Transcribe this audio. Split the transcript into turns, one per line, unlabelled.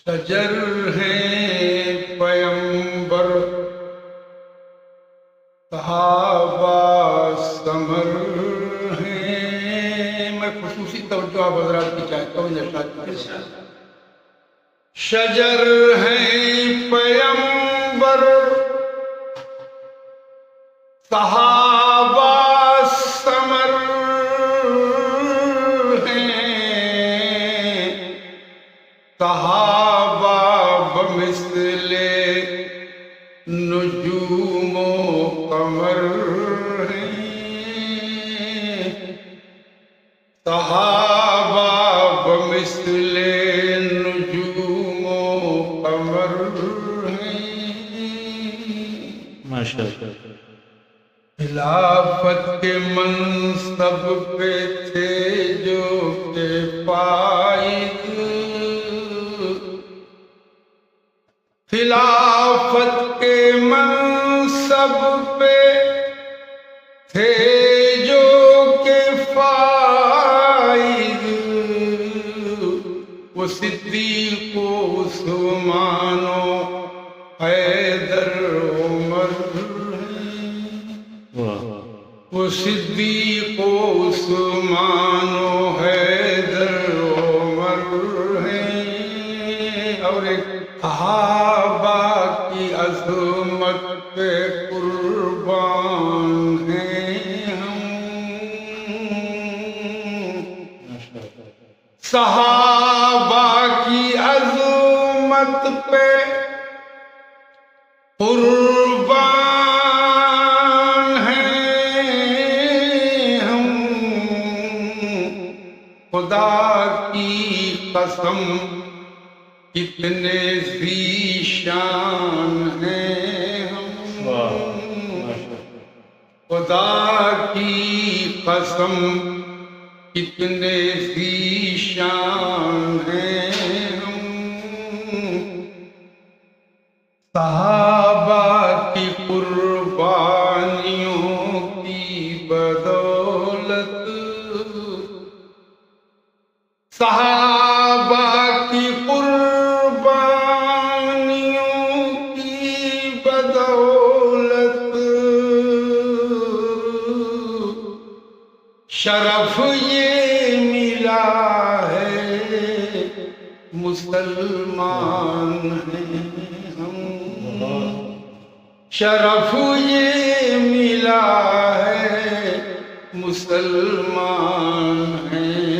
شجر ہیں پیمبر صحابہ ثمر ہیں. میں خصوصی توجہ آپ حضرات کی چاہتا ہوں ارشاد کے ساتھ. شجر ہیں پیمبر صحابہ ثمر ہیں. صحابہ بمثل نجوم و قمر ہیں. صحابہ بمثل نجوم و قمر ہیں.
ماشاءاللہ.
خلافت کے منصب پہ تھے جو کہ فائز. خلافت کے منصب پہ تھے جو کہ فائز. وہ صدیق و عثمان و حیدر عمر ہیں. وہ صدیق و عثمان و حیدر عمر ہیں. اور ایک صحابہ کی عظمت پہ قربان ہیں ہم. صحابہ کی عظمت پہ قربان ہیں ہم. خدا کی قسم کتنے ذیشان ہیں ہم. خدا کی قسم کتنے ذیشان ہیں ہم. صحابہ کی قربانیوں کی بدولت. صحابہ کی شرف یہ ملا ہے مسلمان ہیں ہم. شرف یہ ملا ہے مسلمان ہیں